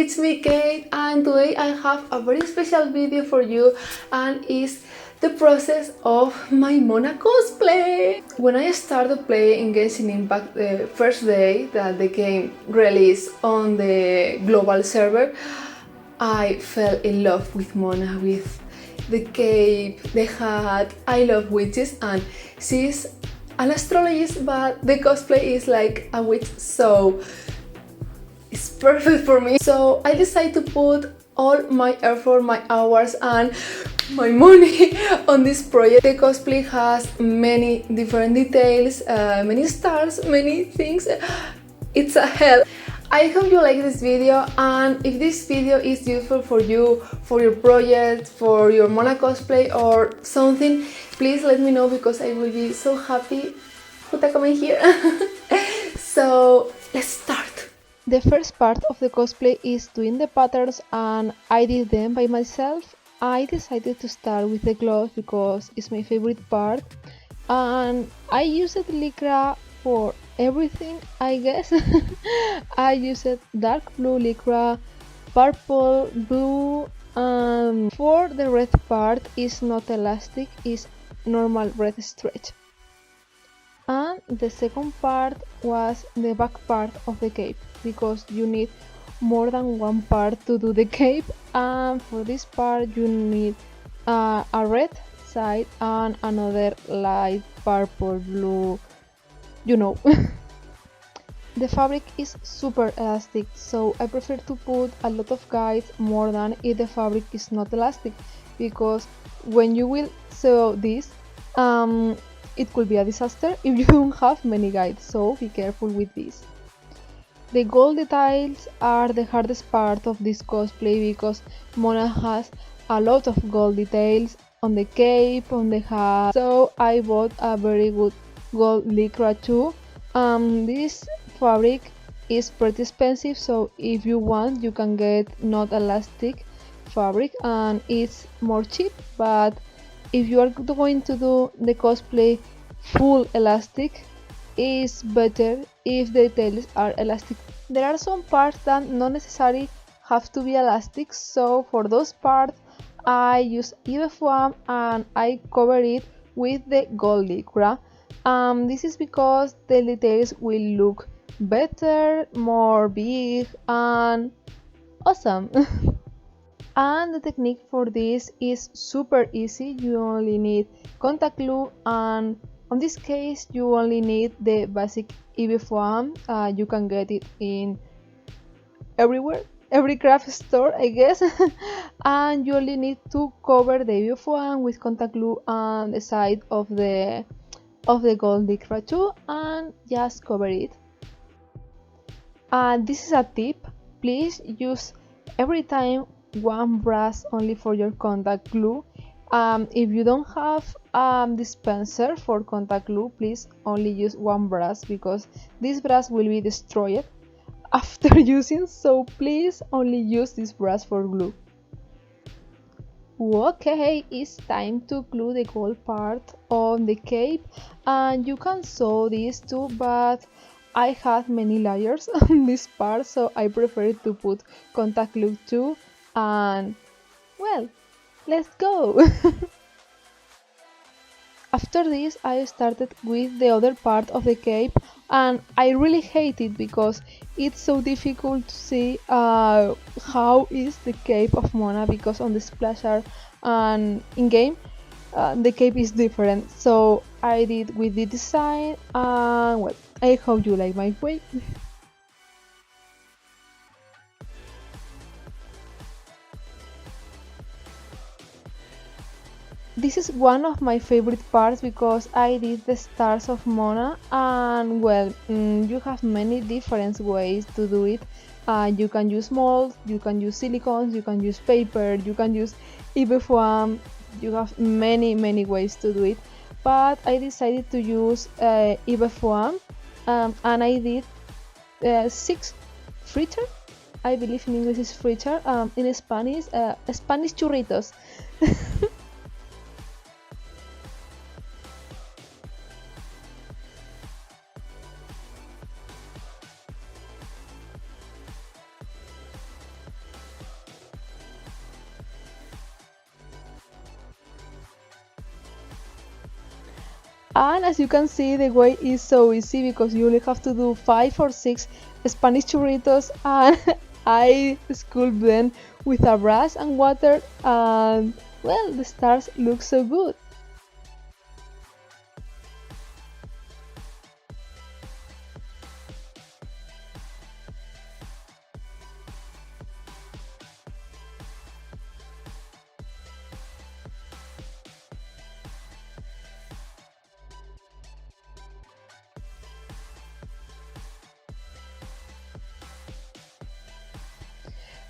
it's me Kate, and today I have a very special video for you, and it's the process of my Mona cosplay. When I started playing Genshin Impact the first day that the game released on the global server, I fell in love with Mona, with the cape, the hat. I love witches, and she's an astrologist, but the cosplay is like a witch, so it's perfect for me. So I decided to put all my effort, my hours and my money on this project. The cosplay has many different details, many stars, many things. It's a hell. I hope you like this video, and if this video is useful for you, for your project, for your Mona cosplay or something, please let me know, because I will be so happy to come in here. So let's start. The first part of the cosplay is doing the patterns, and I did them by myself. I decided to start with the gloves because it's my favorite part, and I used lycra for everything, I guess. I used dark blue lycra, purple, blue, and for the red part is not elastic, is normal red stretch. And the second part was the back part of the cape, because you need more than one part to do the cape, and for this part you need a red side and another light purple, blue, you know. The fabric is super elastic, so I prefer to put a lot of guides more than if the fabric is not elastic, because when you will sew this, it could be a disaster if you don't have many guides, so be careful with this. The gold details are the hardest part of this cosplay, because Mona has a lot of gold details on the cape, on the hat, so I bought a very good gold lycra too. This fabric is pretty expensive, so if you want you can get not elastic fabric and it's more cheap, but if you are going to do the cosplay full elastic, it's better if the details are elastic. There are some parts that not necessarily have to be elastic, so for those parts I use foam and I cover it with the gold lycra. This is because the details will look better, more big and awesome. And the technique for this is super easy. You only need contact glue, and on this case you only need the basic foam. You can get it in everywhere, every craft store, I guess. And you only need to cover the foam with contact glue on the side of the gold lycra too, and just cover it. This is a tip: please use every time one brush only for your contact glue. If you don't have dispenser for contact glue, please only use one brush, because this brush will be destroyed after using, so please only use this brush for glue. Okay, it's time to glue the gold part on the cape, and you can sew this too, but I had many layers on this part, so I prefer to put contact glue too, and well, let's go! After this I started with the other part of the cape, and I really hate it because it's so difficult to see how is the cape of Mona, because on the splash art and in game the cape is different. So I did with the design, and well, I hope you like my way. This is one of my favorite parts because I did the stars of Mona, and well, you have many different ways to do it. You can use molds, you can use silicones, you can use paper, you can use foam. You have many ways to do it, but I decided to use foam, and I did 6 fritter. I believe in English is fritter, in Spanish Spanish churritos. And as you can see, the way is so easy because you only have to do 5 or 6 Spanish churritos, and I sculpt them with a brush and water, and well, the stars look so good.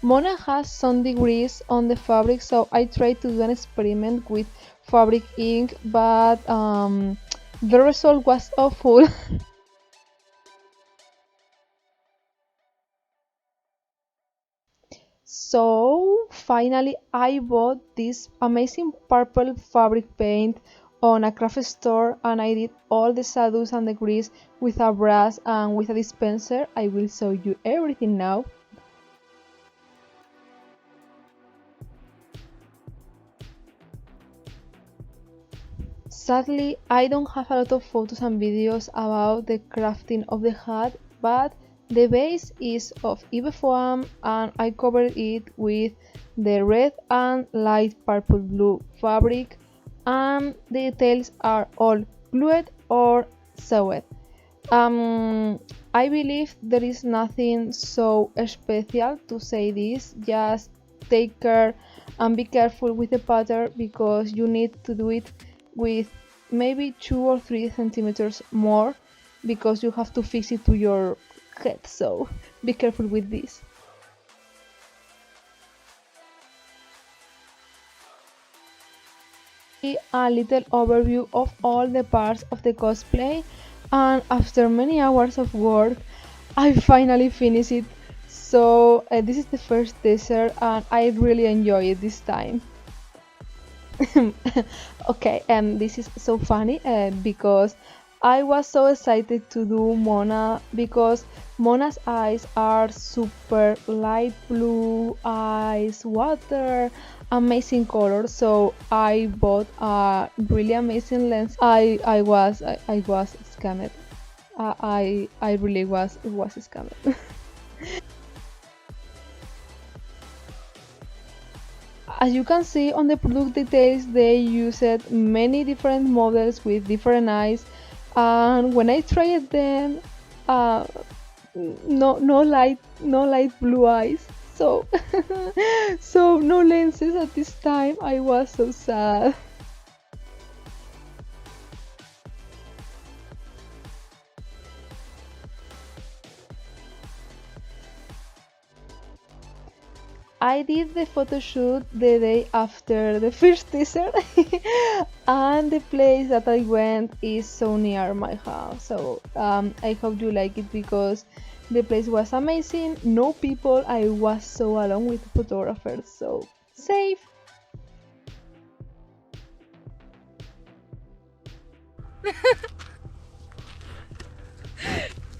Mona has some degrees on the fabric, so I tried to do an experiment with fabric ink, but the result was awful. So finally I bought this amazing purple fabric paint on a craft store, and I did all the shadows and the grease with a brush and with a dispenser. I will show you everything now. Sadly, I don't have a lot of photos and videos about the crafting of the hat, but the base is of Eve foam, and I covered it with the red and light purple blue fabric, and the details are all glued or sewed. Um, I believe there is nothing so special to say this, just take care and be careful with the pattern because you need to do it with maybe 2 or 3 centimeters more because you have to fix it to your head, so be careful with this. A little overview of all the parts of the cosplay, and after many hours of work I finally finished it. So this is the first teaser and I really enjoy it this time. Okay, this is so funny because I was so excited to do Mona because Mona's eyes are super light blue eyes, water, amazing color. So I bought a really amazing lens. I was scammed. I really was scammed. As you can see on the product details, they used many different models with different eyes, and when I tried them, uh, no light blue eyes. So so no lenses at this time. I was so sad. I did the photo shoot the day after the first teaser, and the place that I went is so near my house. So I hope you like it because the place was amazing. No people. I was so alone with the photographers. So safe.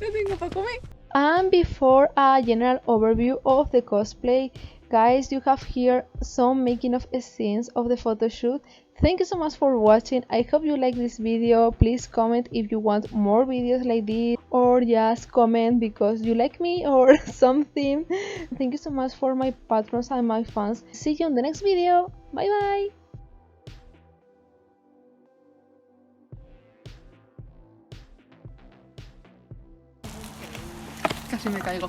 No tengo para comer. And before a general overview of the cosplay, guys, you have here some making of scenes of the photo shoot. Thank you so much for watching. I hope you like this video. Please comment if you want more videos like this, or just comment because you like me or something. Thank you so much for my patrons and my fans. See you in the next video. Bye bye. Casi me caigo.